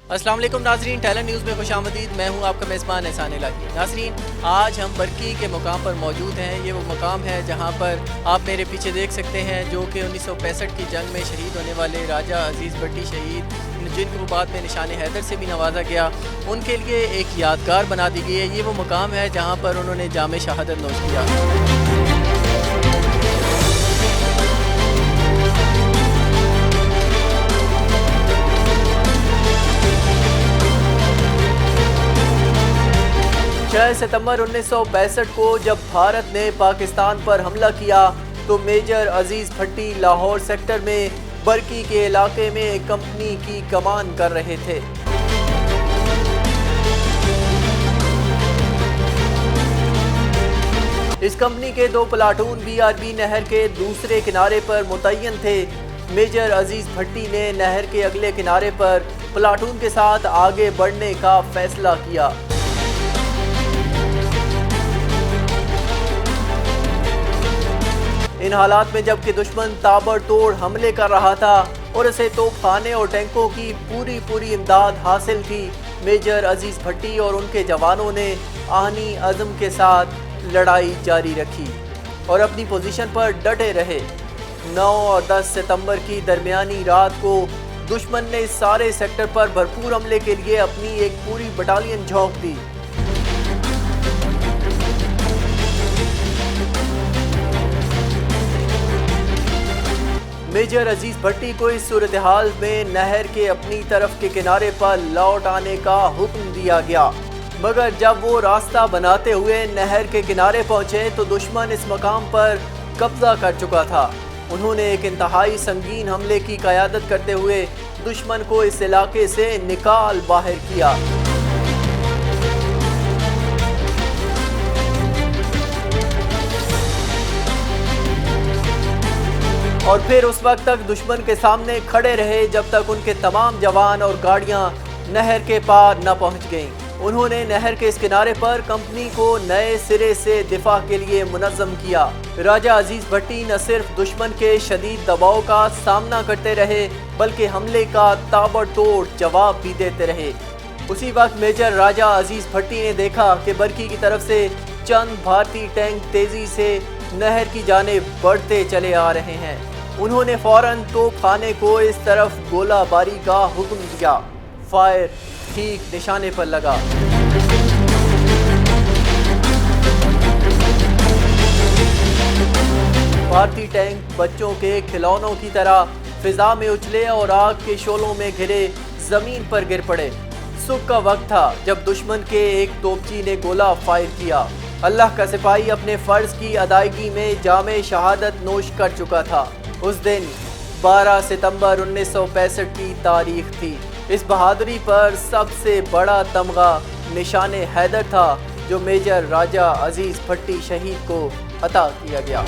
अस्सलाम वालेकुम नाजरीन, टैलेंट न्यूज़ में खुश आमदीद। मैं हूं आपका मेज़बान एहसान इलाही। नाजरीन, आज हम बरकी के मुकाम पर मौजूद हैं। ये वो मुकाम है जहां पर आप मेरे पीछे देख सकते हैं, जो कि 1965 की जंग में शहीद होने वाले राजा अजीज़ भट्टी शहीद, जिनको बाद में निशान हैदर से भी नवाजा गया, उनके लिए एक यादगार बना दी गई है। ये वो मुकाम है जहाँ पर उन्होंने जाम शहादत नोश किया। 6 सितंबर 1965 को जब भारत ने पाकिस्तान पर हमला किया तो मेजर अजीज़ भट्टी लाहौर सेक्टर में बरकी के इलाके में एक कंपनी की कमान कर रहे थे। इस कंपनी के 2 प्लाटून BRB नहर के दूसरे किनारे पर मुतय्यन थे। मेजर अजीज़ भट्टी ने नहर के अगले किनारे पर प्लाटून के साथ आगे बढ़ने का फैसला किया। इन हालात में जबकि दुश्मन ताबड़तोड़ हमले कर रहा था और उसे तोपखाने और टैंकों की पूरी इमदाद हासिल थी, मेजर अजीज़ भट्टी और उनके जवानों ने आहनी अज़म के साथ लड़ाई जारी रखी और अपनी पोजीशन पर डटे रहे। 9 और 10 सितंबर की दरमियानी रात को दुश्मन ने इस सारे सेक्टर पर भरपूर हमले के लिए अपनी एक पूरी बटालियन झोंक दी। मेजर अजीज़ भट्टी को इस सूरत हाल में नहर के अपनी तरफ के किनारे पर लौट आने का हुक्म दिया गया, मगर जब वो रास्ता बनाते हुए नहर के किनारे पहुंचे तो दुश्मन इस मकाम पर कब्जा कर चुका था। उन्होंने एक इंतहाई संगीन हमले की क़यादत करते हुए दुश्मन को इस इलाके से निकाल बाहर किया। और फिर उस वक्त तक दुश्मन के सामने खड़े रहे जब तक उनके तमाम जवान और गाड़ियां नहर के पार न पहुंच गईं। उन्होंने नहर के इस किनारे पर कंपनी को नए सिरे से दिफा के लिए मुनज़्ज़म किया। राजा अजीज़ भट्टी न सिर्फ दुश्मन के शदीद दबाव का सामना करते रहे बल्कि हमले का ताबड़तोड़ जवाब भी देते रहे। उसी वक्त मेजर राजा अजीज़ भट्टी ने देखा कि बरकी की तरफ से चंद भारतीय टैंक तेजी से नहर की जानिब बढ़ते चले आ रहे हैं। उन्होंने फौरन तोपखाने को इस तरफ गोलाबारी का हुक्म दिया। फायर ठीक निशाने पर लगा। भारतीय टैंक बच्चों के खिलौनों की तरह फिजा में उछले और आग के शोलों में घिरे जमीन पर गिर पड़े। सुबह का वक्त था जब दुश्मन के एक तोपची ने गोला फायर किया। अल्लाह का सिपाही अपने फर्ज की अदायगी में जामे शहादत नोश कर चुका था। उस दिन 12 सितंबर 1965 की तारीख थी। इस बहादुरी पर सबसे बड़ा तमगा निशान हैदर था जो मेजर राजा अजीज़ भट्टी शहीद को अता किया गया।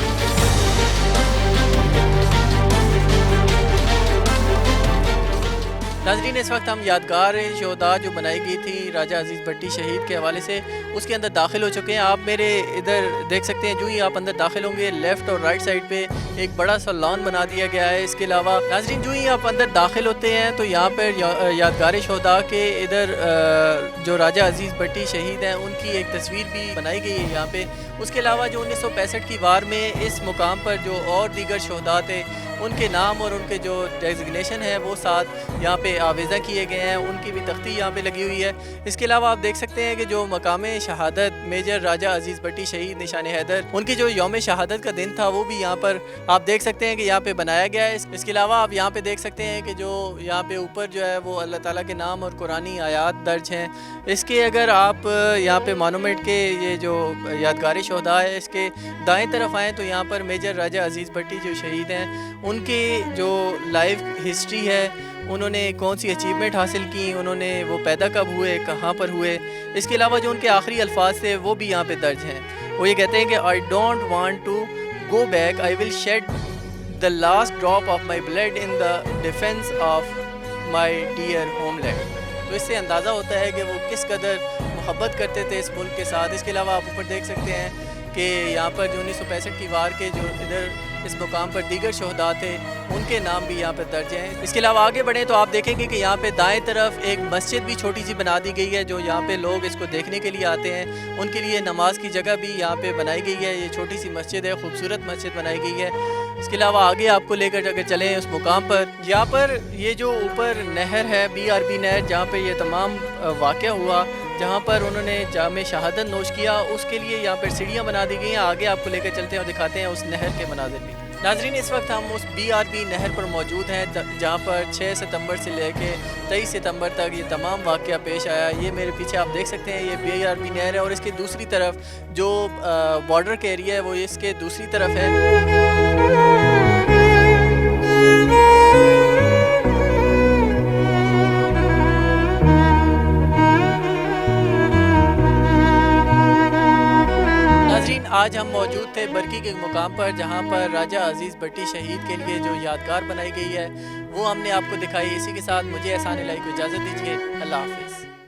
नाज़रीन, इस वक्त हम यादगार शोहदा जो बनाई गई थी राजा अजीज़ भट्टी शहीद के हवाले से, उसके अंदर दाखिल हो चुके हैं। आप मेरे इधर देख सकते हैं, जो ही आप अंदर दाखिल होंगे लेफ़्ट और राइट साइड पे एक बड़ा सा लॉन बना दिया गया है। इसके अलावा नाज़रीन, जो ही आप अंदर दाखिल होते हैं तो यहाँ पर यादगार शोहदा के इधर जो राजा अजीज़ भट्टी शहीद हैं उनकी एक तस्वीर भी बनाई गई है यहाँ पे। उसके अलावा जो 1965 की वार में इस मुकाम पर जो और दीगर शोहदा थे उनके नाम और उनके जो डेजिग्नेशन है वो साथ यहाँ पे आवेज़ा किए गए हैं, उनकी भी तख्ती यहाँ पे लगी हुई है। इसके अलावा आप देख सकते हैं कि जो मकाम शहादत मेजर राजा अजीज़ भट्टी शहीद निशान हैदर, उनकी जो यौम शहादत का दिन था वो भी यहाँ पर आप देख सकते हैं कि यहाँ पे बनाया गया है। इसके अलावा आप यहाँ पे देख सकते हैं कि जो यहाँ पे ऊपर जो है वो अल्लाह ताला के नाम और कुरानी आयात दर्ज हैं। इसके अगर आप यहाँ पे मोनूमेंट के ये जो यादगार शोहदा है इसके दाएँ तरफ आएँ तो यहाँ पर मेजर राजा अजीज़ भट्टी जो शहीद हैं उनके जो लाइफ हिस्ट्री है, उन्होंने कौन सी अचीवमेंट हासिल की, उन्होंने वो पैदा कब हुए, कहाँ पर हुए। इसके अलावा जो उनके आखिरी अल्फाज थे वो भी यहाँ पे दर्ज हैं। वो ये कहते हैं कि I don't want to go back, I will shed the last drop of my blood in the defence of my dear homeland. तो इससे अंदाज़ा होता है कि वो किस कदर मोहब्बत करते थे इस मुल्क के साथ। इसके अलावा आप ऊपर देख सकते हैं कि यहाँ पर जो 1965 की वार के जो इधर इस मुकाम पर दीगर शहदा थे, उनके नाम भी यहाँ पर दर्ज हैं। इसके अलावा आगे बढ़ें तो आप देखेंगे कि यहाँ पे दाएं तरफ एक मस्जिद भी छोटी सी बना दी गई है, जो यहाँ पे लोग इसको देखने के लिए आते हैं, उनके लिए नमाज की जगह भी यहाँ पे बनाई गई है। ये छोटी सी मस्जिद है, खूबसूरत मस्जिद बनाई गई है। इसके अलावा आगे आपको लेकर अगर चलें उस मुकाम पर, यहाँ पर ये जो ऊपर नहर है BRB नहर, जहाँ पे ये तमाम वाक़या हुआ, जहाँ पर उन्होंने जामे शहादत नोश किया, उसके लिए यहाँ पर सीढ़ियाँ बना दी गई हैं। आगे आपको लेकर चलते हैं और दिखाते हैं उस नहर के मनाज़िर भी। नाज़रीन, इस वक्त हम उस BRB नहर पर मौजूद हैं, जहाँ पर 6 सितंबर से लेके 23 सितंबर तक ये तमाम वाक़या पेश आया। ये मेरे पीछे आप देख सकते हैं, ये BRB नहर है और इसके दूसरी तरफ जो बॉर्डर का एरिया है वो इसके दूसरी तरफ है। आज हम मौजूद थे बरकी के मुकाम पर, जहां पर राजा अजीज़ भट्टी शहीद के लिए जो यादगार बनाई गई है वो हमने आपको दिखाई। इसी के साथ मुझे एहसान इलाही को इजाज़त दीजिए। अल्लाह हाफ़िज़।